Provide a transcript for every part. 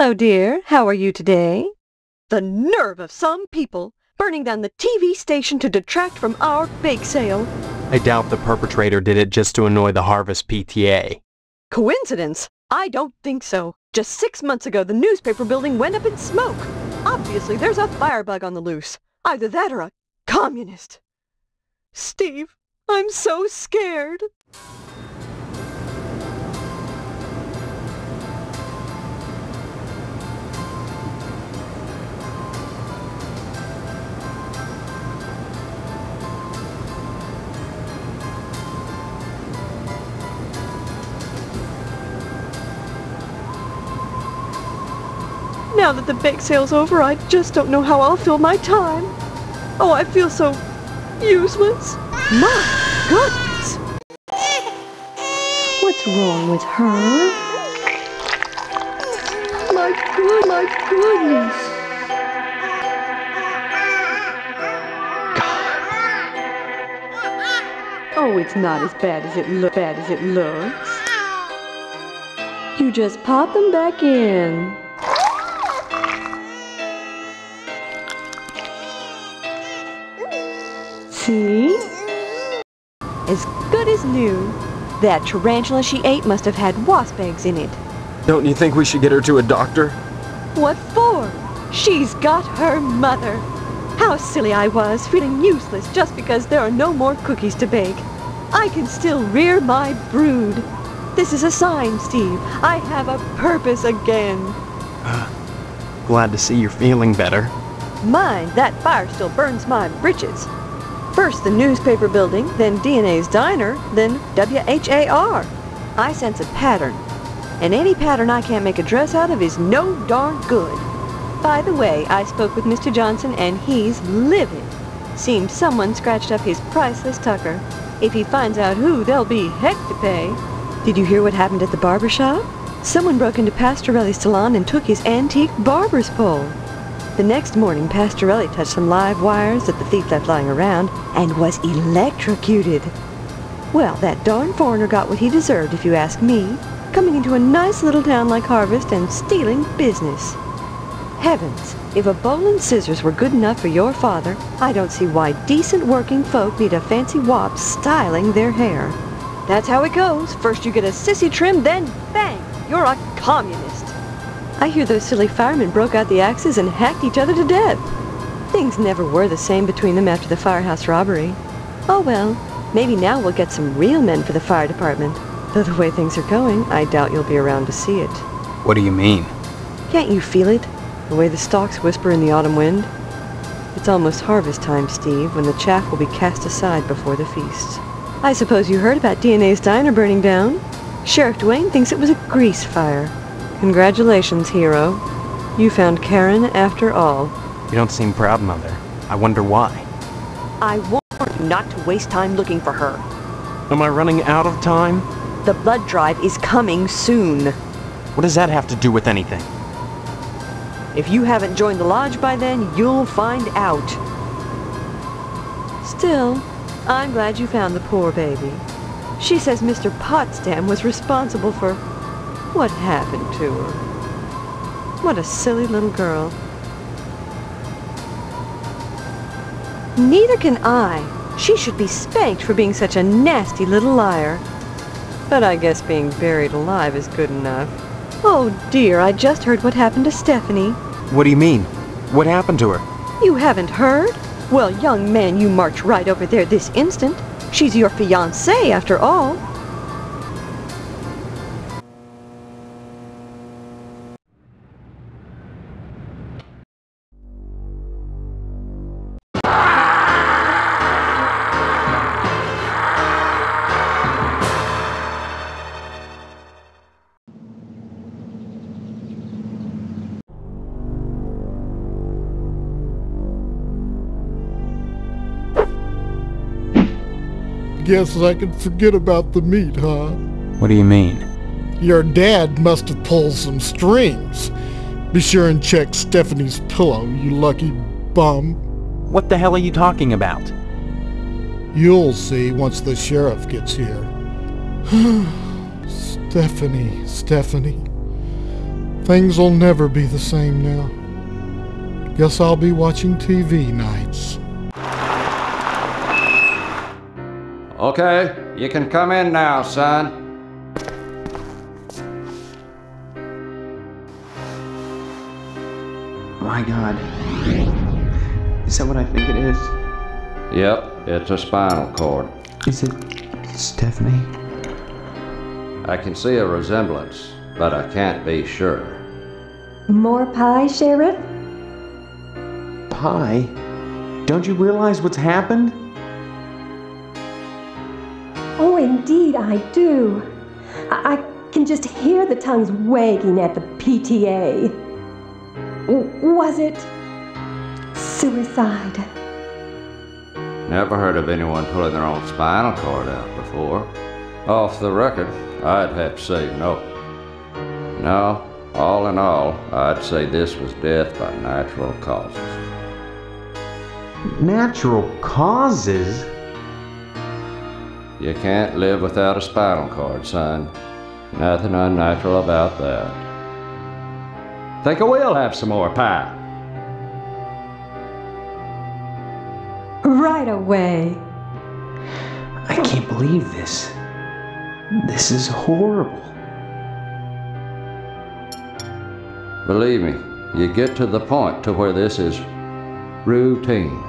Hello, dear. How are you today? The nerve of some people burning down the TV station to detract from our bake sale. I doubt the perpetrator did it just to annoy the Harvest PTA. Coincidence? I don't think so. Just 6 months ago, the newspaper building went up in smoke. Obviously, there's a firebug on the loose. Either that or a communist. Steve, I'm so scared. Now that the bake sale's over, I just don't know how I'll fill my time. Oh, I feel so useless. My goodness! What's wrong with her? My goodness! Oh, it's not as bad as it looks. You just pop them back in. See? As good as new. That tarantula she ate must have had wasp eggs in it. Don't you think we should get her to a doctor? What for? She's got her mother. How silly I was, feeling useless just because there are no more cookies to bake. I can still rear my brood. This is a sign, Steve. I have a purpose again. Glad to see you're feeling better. Mind, that fire still burns my britches. First the newspaper building, then DNA's diner, then WHAR. I sense a pattern. And any pattern I can't make a dress out of is no darn good. By the way, I spoke with Mr. Johnson and he's livid. Seems someone scratched up his priceless tucker. If he finds out who, there'll be heck to pay. Did you hear what happened at the barber shop? Someone broke into Pastorelli's salon and took his antique barber's pole. The next morning, Pastorelli touched some live wires that the thief left lying around and was electrocuted. Well, that darn foreigner got what he deserved, if you ask me, coming into a nice little town like Harvest and stealing business. Heavens, if a bowl and scissors were good enough for your father, I don't see why decent working folk need a fancy wop styling their hair. That's how it goes. First you get a sissy trim, then bang, you're a communist. I hear those silly firemen broke out the axes and hacked each other to death. Things never were the same between them after the firehouse robbery. Oh well, maybe now we'll get some real men for the fire department. Though the way things are going, I doubt you'll be around to see it. What do you mean? Can't you feel it? The way the stalks whisper in the autumn wind? It's almost harvest time, Steve, when the chaff will be cast aside before the feast. I suppose you heard about DNA's diner burning down? Sheriff Dwayne thinks it was a grease fire. Congratulations, hero. You found Karen after all. You don't seem proud, Mother. I wonder why. I warned you not to waste time looking for her. Am I running out of time? The blood drive is coming soon. What does that have to do with anything? If you haven't joined the lodge by then, you'll find out. Still, I'm glad you found the poor baby. She says Mr. Potsdam was responsible for what happened to her. What a silly little girl. Neither can I. She should be spanked for being such a nasty little liar. But I guess being buried alive is good enough. Oh dear, I just heard what happened to Stephanie. What do you mean? What happened to her? You haven't heard? Well, young man, you march right over there this instant. She's your fiancée, after all. Guess I can forget about the meat, huh? What do you mean? Your dad must have pulled some strings. Be sure and check Stephanie's pillow, you lucky bum. What the hell are you talking about? You'll see once the sheriff gets here. Stephanie. Things will never be the same now. Guess I'll be watching TV nights. Okay, you can come in now, son. My God. Is that what I think it is? Yep, it's a spinal cord. Is it Stephanie? I can see a resemblance, but I can't be sure. More pie, Sheriff? Pie? Don't you realize what's happened? Oh, indeed I do. I can just hear the tongues wagging at the PTA. Was it suicide? Never heard of anyone pulling their own spinal cord out before. Off the record, I'd have to say no. No, all in all, I'd say this was death by natural causes. Natural causes? You can't live without a spinal cord, son. Nothing unnatural about that. Think I will have some more pie. Right away. I can't believe this. This is horrible. Believe me, you get to the point to where this is routine.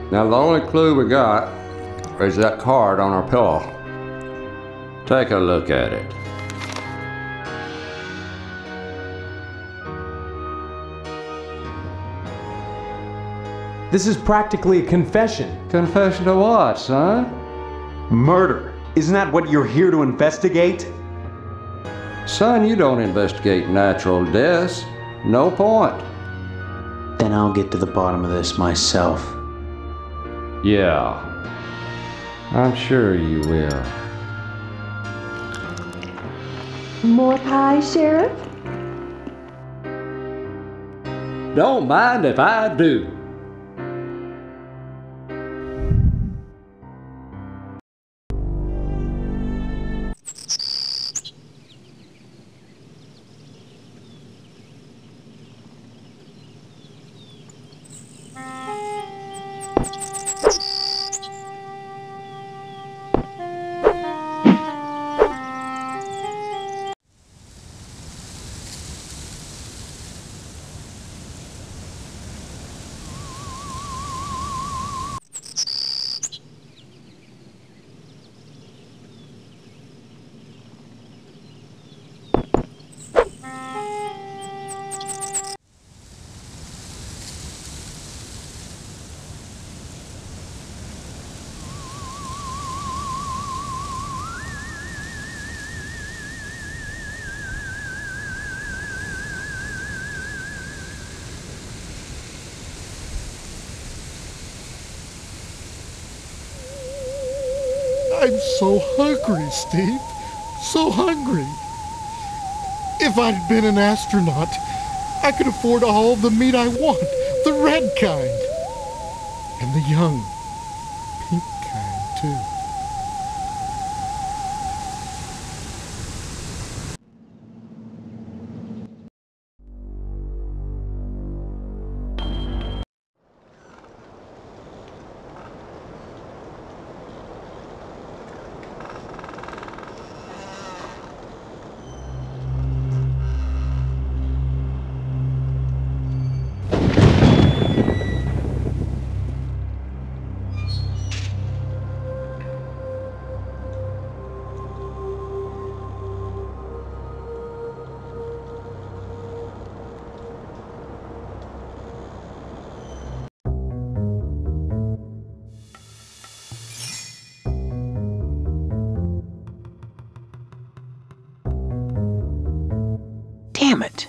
Now the only clue we got is that card on our pillow. Take a look at it. This is practically a confession. Confession to what, son? Murder. Isn't that what you're here to investigate? Son, you don't investigate natural deaths. No point. Then I'll get to the bottom of this myself. Yeah, I'm sure you will. More pie, Sheriff? Don't mind if I do. I'm so hungry, Steve. So hungry. If I'd been an astronaut, I could afford all the meat I want. The red kind. And the young, pink kind, too. Damn it.